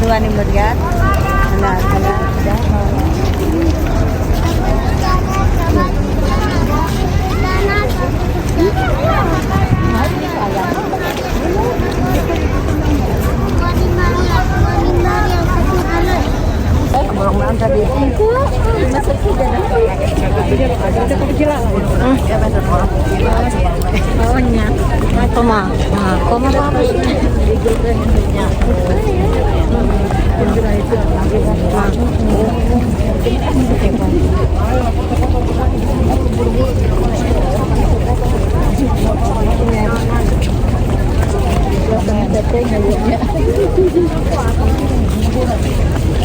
Dua nih melihat.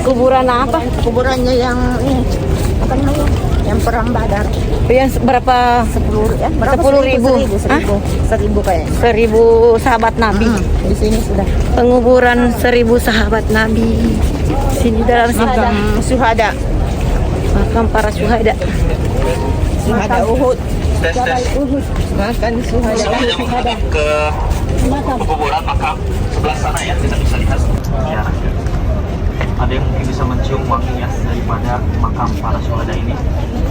Kuburan apa? Kuburannya yang ini apa namanya? Yang perang Badar. Yang berapa? 10 ya? Berapa? 10.000. 1000 kayaknya. 1000 sahabat Nabi. Di sini sudah. Penguburan 1000 sahabat Nabi. Sini dalam Makam syuhada. makam para syuhada. Syuhada Uhud. Jabal Uhud. Makan syuhada syuhada. Ke kuburan makam sebelah sana ya, kita bisa lihat. Ya. Ada yang mungkin bisa mencium wanginya daripada makam para syuhada ini.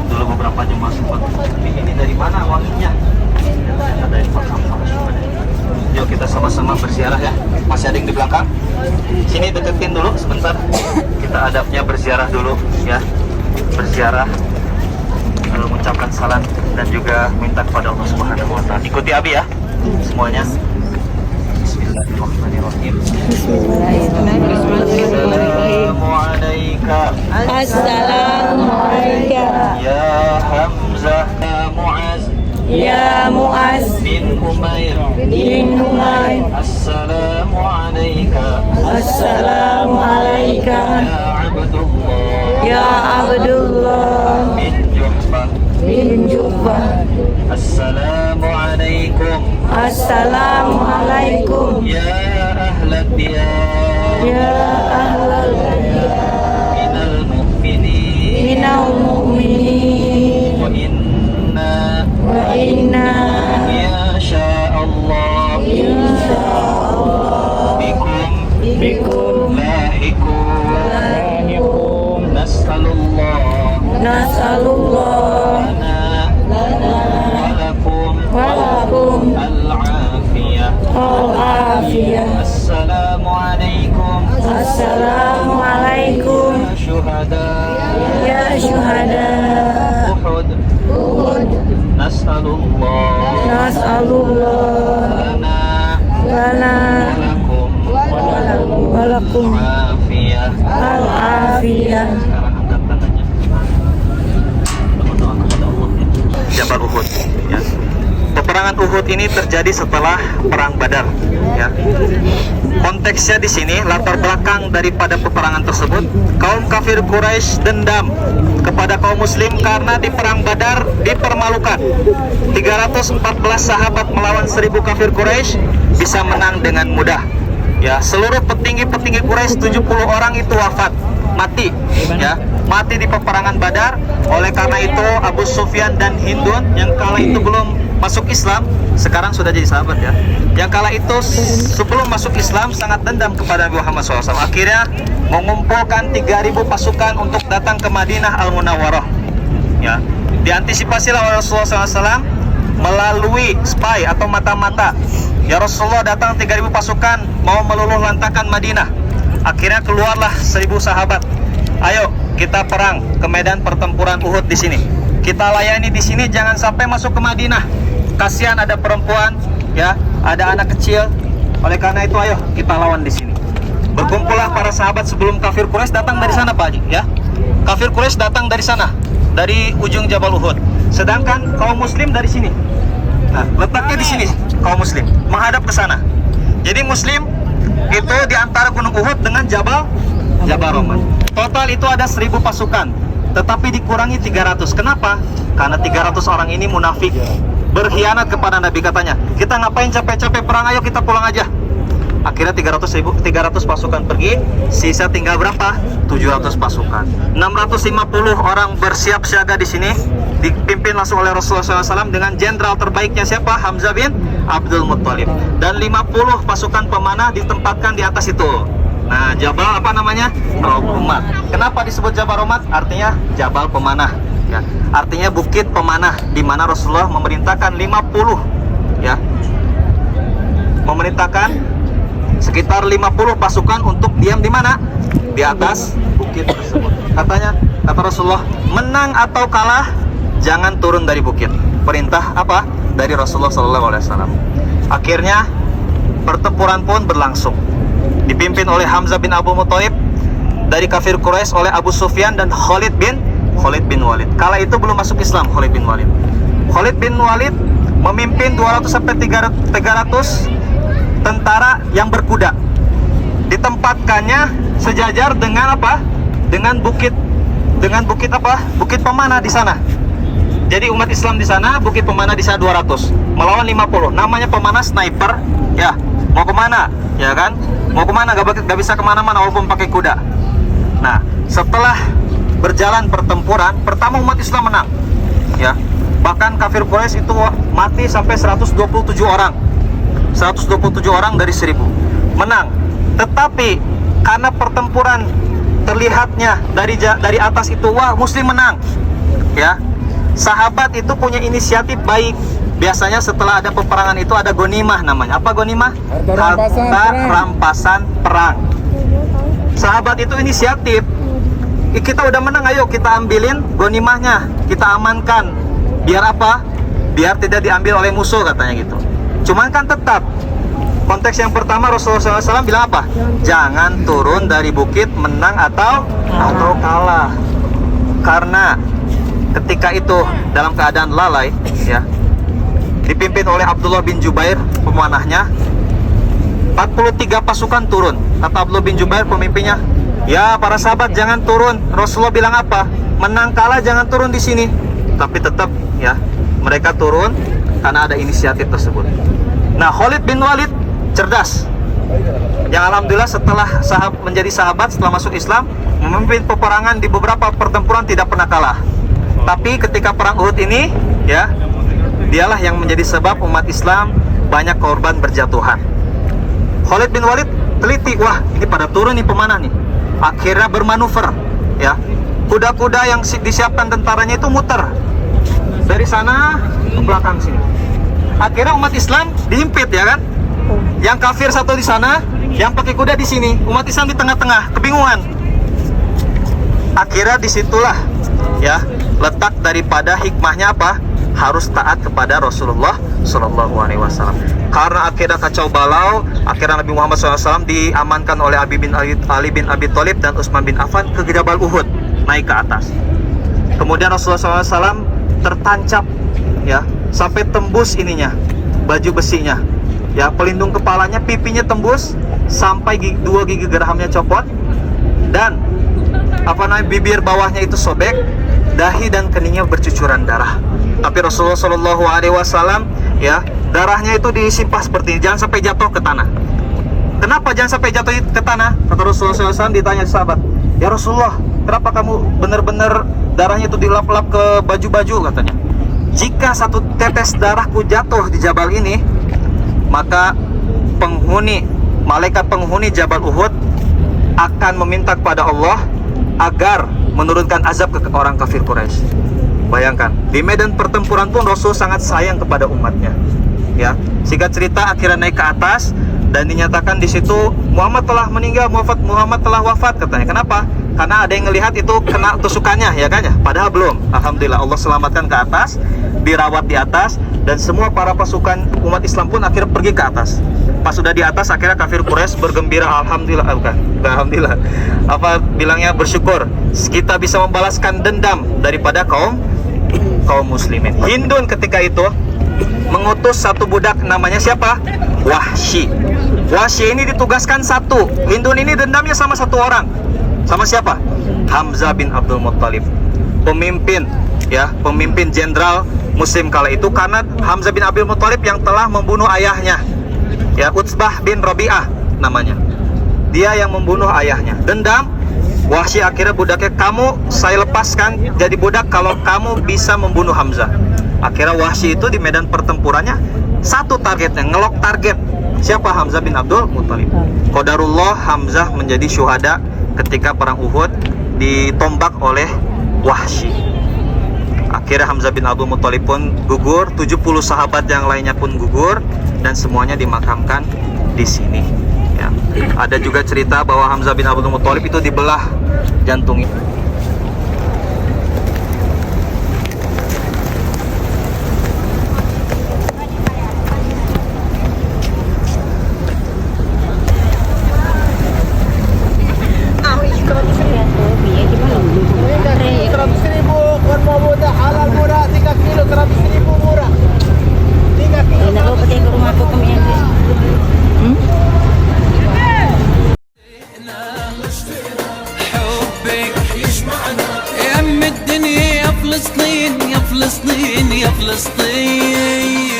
Dulu beberapa jemaah sempat, ini dari mana wanginya? Ternyata dari makam para syuhada. Yuk kita sama-sama berziarah ya. Masih ada yang di belakang. Sini deketin dulu sebentar. Kita adabnya berziarah dulu ya. Berziarah, lalu mengucapkan salam dan juga minta kepada Allah Subhanahu wa taala. Ikuti Abi ya. Semuanya. Bismillahirrahmanirrahim. Assalamualaikum. Assalamualaikum. Ya Hamzah Muaz Ya Muaz bin Umair bin Umair. Assalamualaikum. Assalamualaikum. Ya Abdullah Ya Abdullah bin Juhbah. bin Jubah. Assalamualaikum. Assalamualaikum. Ya ahlad diyar Ya ahlal minal mu'minin minal mu'minin wa inna wa inna ya Allah bikum lahikum nas'alullah nas'alullah walakum al-afiyah. al-afiyah. Assalamualaikum. Assalamualaikum. Ya syuhada Ya syuhada Uhud. Nas'alullah nas'alullah lana lana walakum afiyah. al-afiyah. Sekarang angkat tangannya. Berdoa kepada Allah ya. Jabal Uhud ya. Peperangan Uhud ini terjadi setelah perang Badar ya. Konteksnya di sini, latar belakang daripada peperangan tersebut, kaum kafir Quraisy dendam kepada kaum muslim karena di perang Badar dipermalukan. 314 sahabat melawan 1000 kafir Quraisy bisa menang dengan mudah. Ya, seluruh petinggi-petinggi Quraisy 70 orang itu wafat, mati ya. Mati di peperangan Badar. Oleh karena itu Abu Sufyan dan Hindun yang kala itu belum masuk Islam, sekarang sudah jadi sahabat ya. Yang kala itu sebelum masuk Islam sangat dendam kepada Nabi Muhammad SAW. Akhirnya mengumpulkan 3.000 pasukan untuk datang ke Madinah Al-Munawwarah. Ya, diantisipasilah oleh Rasulullah SAW melalui spy atau mata-mata. Ya, Rasulullah datang 3.000 pasukan mau meluluh lantakan Madinah. Akhirnya keluarlah 1000 sahabat. Ayo kita perang ke medan pertempuran Uhud di sini. Kita layani di sini, jangan sampai masuk ke Madinah. Kasihan ada perempuan, ya, ada anak kecil. Oleh karena itu, ayo kita lawan di sini. Berkumpullah para sahabat sebelum kafir Quraisy datang dari sana, Pak Haji, ya. Kafir Quraisy datang dari sana, dari ujung Jabal Uhud. Sedangkan kaum Muslim dari sini. Nah, letaknya di sini, kaum Muslim menghadap ke sana. Jadi Muslim Itu di antara Gunung Uhud dengan Jabal Romat. Total itu ada 1000 pasukan, tetapi dikurangi 300. Kenapa? Karena 300 orang ini munafik, berkhianat kepada Nabi. Katanya, kita ngapain capek-capek perang, ayo kita pulang aja. Akhirnya 300 pasukan pergi, sisa tinggal berapa? 700 pasukan. 650 orang bersiap siaga di sini, dipimpin langsung oleh Rasulullah SAW dengan jenderal terbaiknya siapa? Hamzah bin Abdul Muttalib. Dan 50 pasukan pemanah ditempatkan di atas itu. Nah, Jabal apa namanya? Romat. Kenapa disebut Jabal Romat? Artinya Jabal pemanah. Ya, artinya bukit pemanah, di mana Rasulullah memerintahkan 50, ya, memerintahkan sekitar 50 pasukan untuk diam di mana? Di atas bukit tersebut. Kata Rasulullah, menang atau kalah jangan turun dari bukit. Perintah apa? Dari Rasulullah SAW. Akhirnya pertempuran pun berlangsung, dipimpin oleh Hamzah bin Abdul Muttalib, dari kafir Quraisy oleh Abu Sufyan dan Khalid bin Walid. Kala itu belum masuk Islam Khalid bin Walid. Khalid bin Walid memimpin 200-300 tentara yang berkuda. Ditempatkannya sejajar dengan apa? Dengan bukit apa? Bukit pemanah di sana. Jadi umat Islam di sana, bukit pemanah di sana 200 melawan 50. Namanya pemanah sniper. Ya, mau kemana? Ya kan? Mau kemana? Gak bisa kemana-mana walaupun pakai kuda. Nah, setelah berjalan pertempuran, pertama umat Islam menang. Ya, bahkan kafir Quraisy itu mati sampai 127 orang. 127 orang dari 1000 menang. Tetapi karena pertempuran terlihatnya dari atas itu, wah Muslim menang. Ya, sahabat itu punya inisiatif baik. Biasanya setelah ada peperangan itu ada gonimah namanya. Apa gonimah? Harta rampasan perang. Sahabat itu inisiatif. Kita udah menang, ayo kita ambilin gonimahnya, kita amankan. Biar apa? Biar tidak diambil oleh musuh, katanya gitu. Cuman kan tetap konteks yang pertama Rasulullah SAW bilang apa? Jangan turun dari bukit, menang atau kalah. Karena ketika itu dalam keadaan lalai, ya, dipimpin oleh Abdullah bin Jubair pemanahnya, 43 pasukan turun. Kata Abdullah bin Jubair pemimpinnya, ya para sahabat jangan turun. Rasulullah bilang apa? Menang kalah jangan turun di sini. Tapi tetap ya mereka turun karena ada inisiatif tersebut. Nah, Khalid bin Walid cerdas. Yang alhamdulillah setelah menjadi sahabat, setelah masuk Islam, memimpin peperangan di beberapa pertempuran tidak pernah kalah. Tapi ketika perang Uhud ini, ya, dialah yang menjadi sebab umat Islam banyak korban berjatuhan. Khalid bin Walid teliti, wah ini pada turun nih pemanah nih. Akhirnya bermanuver, ya. Kuda-kuda yang disiapkan tentaranya itu muter dari sana ke belakang sini. Akhirnya umat Islam dihimpit, ya kan? Yang kafir satu di sana, yang pakai kuda di sini. Umat Islam di tengah-tengah, kebingungan. Akhirnya disitulah, ya, letak daripada hikmahnya apa? Harus taat kepada Rasulullah Shallallahu Alaihi Wasallam. Karena akhirnya kacau balau, akhirnya Nabi Muhammad SAW diamankan oleh Ali bin Abi Thalib dan Utsman bin Affan ke Jabal Uhud, naik ke atas. Kemudian Rasulullah SAW tertancap, ya, sampai tembus ininya, baju besinya, ya, pelindung kepalanya, pipinya tembus sampai 2 gigi geraham copot, dan bibir bawahnya itu sobek, dahi dan keningnya bercucuran darah. Tapi Rasulullah Shallallahu Alaihi Wasallam, ya, darahnya itu disimpah seperti ini, jangan sampai jatuh ke tanah. Kenapa jangan sampai jatuh ke tanah? Kata Rasulullah SAW, ditanya sahabat, ya Rasulullah, kenapa kamu benar-benar darahnya itu dilap-lap ke baju-baju, katanya. Jika satu tetes darahku jatuh di jabal ini, maka malaikat penghuni Jabal Uhud akan meminta kepada Allah agar menurunkan azab ke orang kafir Quraisy. Bayangkan, di medan pertempuran pun Rasul sangat sayang kepada umatnya. Ya, singkat cerita akhirnya naik ke atas dan dinyatakan di situ Muhammad telah meninggal, Muhammad telah wafat, katanya. Kenapa? Karena ada yang ngelihat itu kena tusukannya, ya kan ya? Padahal belum. Alhamdulillah Allah selamatkan ke atas, dirawat di atas, dan semua para pasukan umat Islam pun akhirnya pergi ke atas. Pas sudah di atas, akhirnya kafir Quraisy bergembira, alhamdulillah, alhamdulillah. Bilangnya bersyukur kita bisa membalaskan dendam daripada kaum muslimin. Hindun ketika itu mengutus satu budak namanya siapa? Wahsy. Wahsy ini ditugaskan satu. Hindun ini dendamnya sama satu orang. Sama siapa? Hamzah bin Abdul Muttalib. Pemimpin, ya, pemimpin jenderal Muslim kala itu, karena Hamzah bin Abdul Muttalib yang telah membunuh ayahnya, ya, Utsbah bin Rabi'ah namanya. Dia yang membunuh ayahnya. Dendam. Wahsy akhirnya budaknya, kamu saya lepaskan jadi budak kalau kamu bisa membunuh Hamzah. Akhirnya Wahsy itu di medan pertempurannya satu targetnya, ngelok target. Siapa? Hamzah bin Abdul Muttalib. Qadarullah, Hamzah menjadi syuhada ketika perang Uhud, ditombak oleh Wahsy. Akhirnya Hamzah bin Abdul Muttalib pun gugur, 70 sahabat yang lainnya pun gugur, dan semuanya dimakamkan di sini. Ya. Ada juga cerita bahwa Hamzah bin Abdul Muttalib itu dibelah jantungnya. فلسطين يا فلسطين يا فلسطين.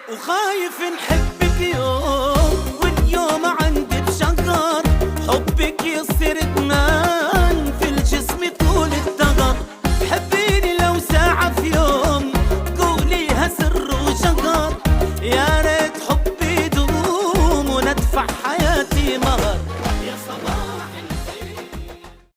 وخايف نحب